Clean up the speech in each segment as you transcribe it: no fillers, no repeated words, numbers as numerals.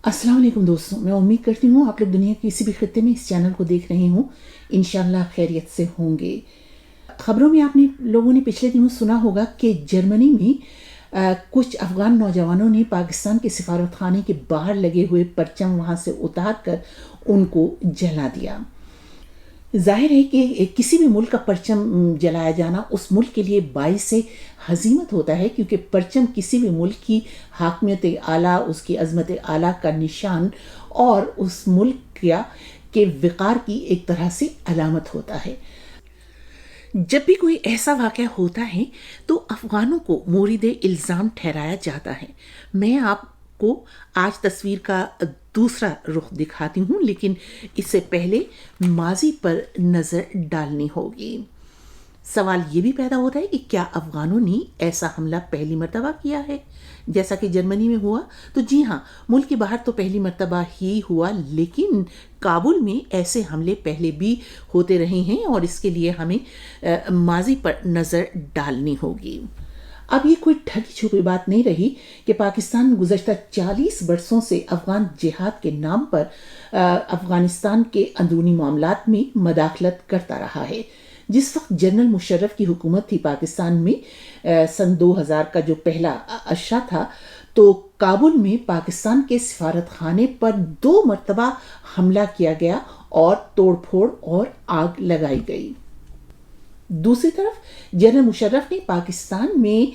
अस्सलाम वालेकुम दोस्तों, मैं उम्मीद करती हूँ आप लोग दुनिया के किसी भी खत्ते में इस चैनल को देख रहे हों, इंशाल्लाह खैरियत से होंगे। खबरों में आपने लोगों ने पिछले दिनों सुना होगा कि जर्मनी में कुछ अफ़गान नौजवानों ने पाकिस्तान के सिफारत खाने के बाहर लगे हुए परचम वहाँ से उतार कर उनको जला दिया। ज़ाहिर है कि किसी भी मुल्क का परचम जलाया जाना उस मुल्क के लिए बाइस से हज़ीमत होता है, क्योंकि परचम किसी भी मुल्क की हाकमियत आला, उसकी अज़मत आला का निशान और उस मुल्क के वक़ार की एक तरह से अलामत होता है। जब भी कोई ऐसा वाक़या होता है तो अफ़गानों को मोरिद इल्ज़ाम ठहराया जाता है। मैं आपको आज तस्वीर का दूसरा रुख दिखाती हूँ, लेकिन इससे पहले माज़ी पर नज़र डालनी होगी। सवाल ये भी पैदा होता है कि क्या अफ़गानों ने ऐसा हमला पहली मर्तबा किया है जैसा कि जर्मनी में हुआ? तो जी हाँ, मुल्क के बाहर तो पहली मर्तबा ही हुआ, लेकिन काबुल में ऐसे हमले पहले भी होते रहे हैं और इसके लिए हमें माजी पर नज़र डालनी होगी। अब ये कोई ढकी छुपी बात नहीं रही कि पाकिस्तान गुज़श्ता 40 बरसों से अफ़गान जिहाद के नाम पर अफ़गानिस्तान के अंदरूनी मामलात में मदाखलत करता रहा है। जिस वक्त जनरल मुशर्रफ की हुकूमत थी पाकिस्तान में, सन 2000 का जो पहला अशरा था, तो काबुल में पाकिस्तान के सिफारत खाने पर 2 मरतबा हमला किया गया और तोड़फोड़ और आग लगाई गई। दूसरी तरफ जनरल मुशर्रफ ने पाकिस्तान में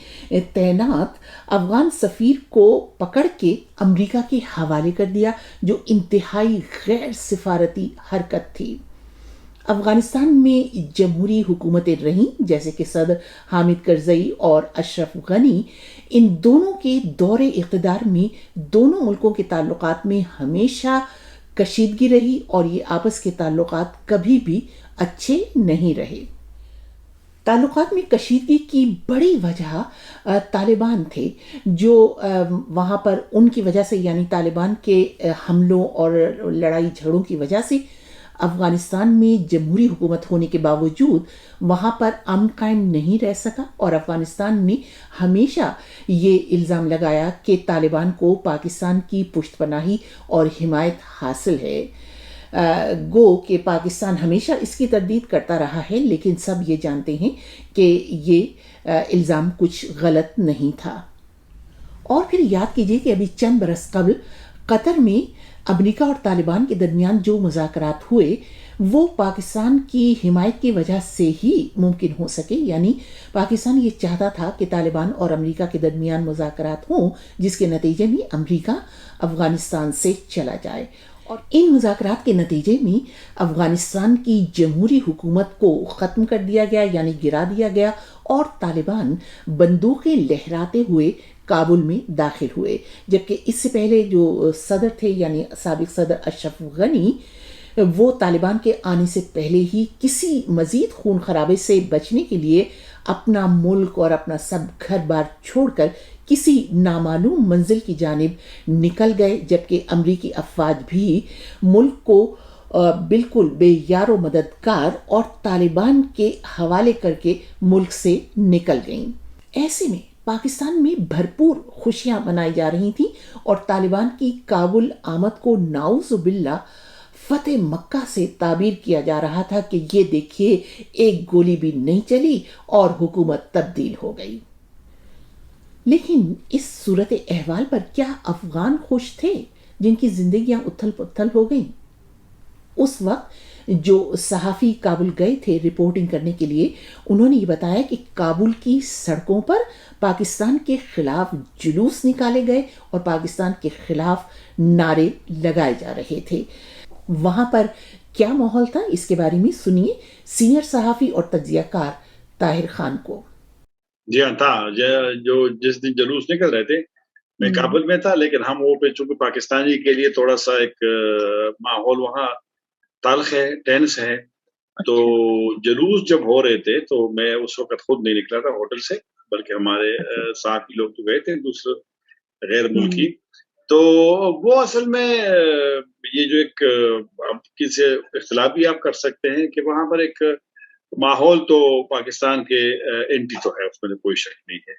तैनात अफगान सफ़ीर को पकड़ के अमेरिका के हवाले कर दिया, जो इंतहाई गैर सिफारती हरकत थी। अफगानिस्तान में जमहूरी हुकूमतें रहीं, जैसे कि सदर हामिद करज़ई और अशरफ गनी। इन दोनों के दौरे इक़्तिदार में दोनों मुल्कों के ताल्लुकात में हमेशा कशीदगी रही और ये आपस के ताल्लुकात कभी भी अच्छे नहीं रहे। ताल्लुकात में कशीदगी की बड़ी वजह तालिबान थे, जो वहाँ पर उनकी वजह से, यानी तालिबान के हमलों और लड़ाई झगड़ों की वजह से अफ़गानिस्तान में जमहूरी हुकूमत होने के बावजूद वहाँ पर अमन कायम नहीं रह सका और अफ़गानिस्तान ने हमेशा ये इल्ज़ाम लगाया कि तालिबान को पाकिस्तान की पुश्तपनाही और हिमायत हासिल है। गो कि पाकिस्तान हमेशा इसकी तरदीद करता रहा है, लेकिन सब ये जानते हैं कि ये इल्ज़ाम कुछ गलत नहीं था। और फिर याद कीजिए कि अभी चंद बरस कबल कतर में अमेरिका और तालिबान के दरमियान जो मुज़ाकरात हुए वो पाकिस्तान की हिमायत की वजह से ही मुमकिन हो सके। यानी पाकिस्तान ये चाहता था कि तालिबान और अमेरिका के दरमियान मुज़ाकरात हों, जिसके नतीजे में अमेरिका अफ़गानिस्तान से चला जाए और इन मुज़ाकरात के नतीजे में अफ़गानिस्तान की जमहूरी हुकूमत को ख़त्म कर दिया गया, यानी गिरा दिया गया, और तालिबान बंदूकें लहराते हुए काबुल में दाखिल हुए। जबकि इससे पहले जो सदर थे, यानी साबिक सदर अशरफ गनी, वो तालिबान के आने से पहले ही किसी मज़ीद खून खराबे से बचने के लिए अपना मुल्क और अपना सब घर बार छोड़कर किसी नामालूम मंजिल की जानिब निकल गए, जबकि अमरीकी अफवाज भी मुल्क को बिल्कुल बेयारो मददगार और तालिबान के हवाले करके मुल्क से निकल गईं। ऐसे में पाकिस्तान में भरपूर खुशियां मनाई जा रही थी और तालिबान की काबुल आमद को नाउज़ुबिल्ला फतेह मक्का से ताबीर किया जा रहा था कि ये देखिए, एक गोली भी नहीं चली और हुकूमत तब्दील हो गई। लेकिन इस सूरत अहवाल पर क्या अफगान खुश थे जिनकी जिंदगियां उथल पुथल हो गईं? उस वक्त जो सहाफ़ी काबुल गए थे रिपोर्टिंग करने के लिए, उन्होंने ये बताया कि काबुल की सड़कों पर पाकिस्तान के खिलाफ जुलूस निकाले गए और पाकिस्तान के खिलाफ नारे लगाए जा रहे थे। वहां पर क्या माहौल था, इसके बारे में सुनिए सीनियर सहाफ़ी और तज्ज़ियाकार ताहिर खान को। जी हाँ, था। जो जिस दिन जुलूस निकल रहे थे, मैं काबुल में था, लेकिन हम वो पे चूँकि पाकिस्तानी के लिए थोड़ा-सा एक माहौल वहाँ तल्ख़ है, टेंस है, तो जुलूस जब हो रहे थे, तो मैं उस वक़्त खुद नहीं निकला था होटल से, बल्कि हमारे साथ ही लोग तो गए थे दूसरे गैर मुल्की। तो वो असल में ये जो एक आप किसी इख्तिलाफ भी आप कर सकते हैं कि वहाँ पर एक माहौल तो पाकिस्तान के एंटी तो है, उसमें तो कोई शक नहीं है।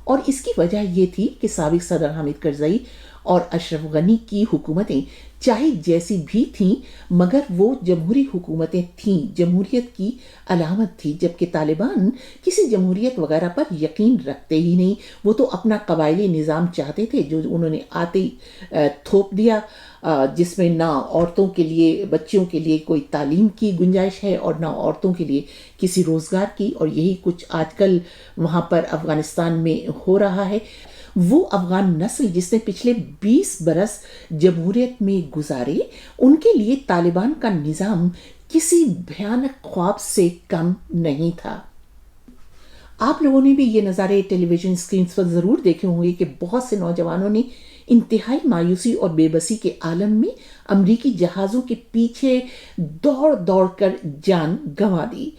और इसकी वजह ये थी कि साबिक सदर हामिद करज़ई اور اشرف غنی کی حکومتیں چاہے جیسی بھی تھیں مگر وہ جمہوری حکومتیں تھیں، جمہوریت کی علامت تھی، جبکہ طالبان کسی جمہوریت وغیرہ پر یقین رکھتے ہی نہیں. وہ تو اپنا قبائلی نظام چاہتے تھے جو انہوں نے آتے ہی تھوپ دیا، جس میں نہ عورتوں کے لیے، بچیوں کے لیے کوئی تعلیم کی گنجائش ہے اور نہ عورتوں کے لیے کسی روزگار کی. اور یہی کچھ آج کل وہاں پر افغانستان میں ہو رہا ہے. وہ افغان نسل جس نے پچھلے 20 برس جمہوریت میں گزارے، ان کے لیے طالبان کا نظام کسی بھیانک خواب سے کم نہیں تھا. آپ لوگوں نے بھی یہ نظارے ٹیلی ویژن اسکرینز پر ضرور دیکھے ہوں گے کہ بہت سے نوجوانوں نے انتہائی مایوسی اور بے بسی کے عالم میں امریکی جہازوں کے پیچھے دوڑ دوڑ کر جان گنوا دی.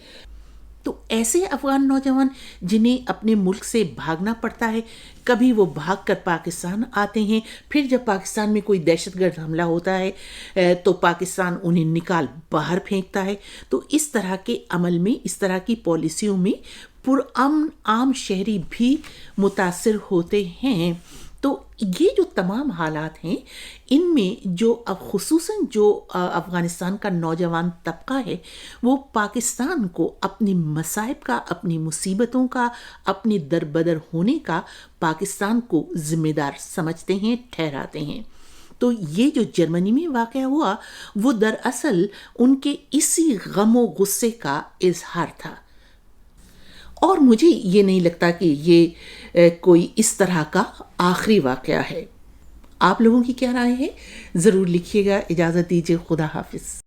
تو ایسے افغان نوجوان جنہیں اپنے ملک سے بھاگنا پڑتا ہے، کبھی وہ بھاگ کر پاکستان آتے ہیں، پھر جب پاکستان میں کوئی دہشت گرد حملہ ہوتا ہے تو پاکستان انہیں نکال باہر پھینکتا ہے. تو اس طرح کے عمل میں، اس طرح کی پالیسیوں میں پرامن عام شہری بھی متاثر ہوتے ہیں. تو یہ جو تمام حالات ہیں، ان میں جو خصوصاً جو افغانستان کا نوجوان طبقہ ہے، وہ پاکستان کو اپنی مصائب کا، اپنی مصیبتوں کا، اپنی دربدر ہونے کا پاکستان کو ذمہ دار سمجھتے ہیں، ٹھہراتے ہیں. تو یہ جو جرمنی میں واقعہ ہوا، وہ دراصل ان کے اسی غم و غصے کا اظہار تھا. اور مجھے یہ نہیں لگتا کہ یہ کوئی اس طرح کا آخری واقعہ ہے. آپ لوگوں کی کیا رائے ہے؟ ضرور لکھیے گا. اجازت دیجیے. خدا حافظ.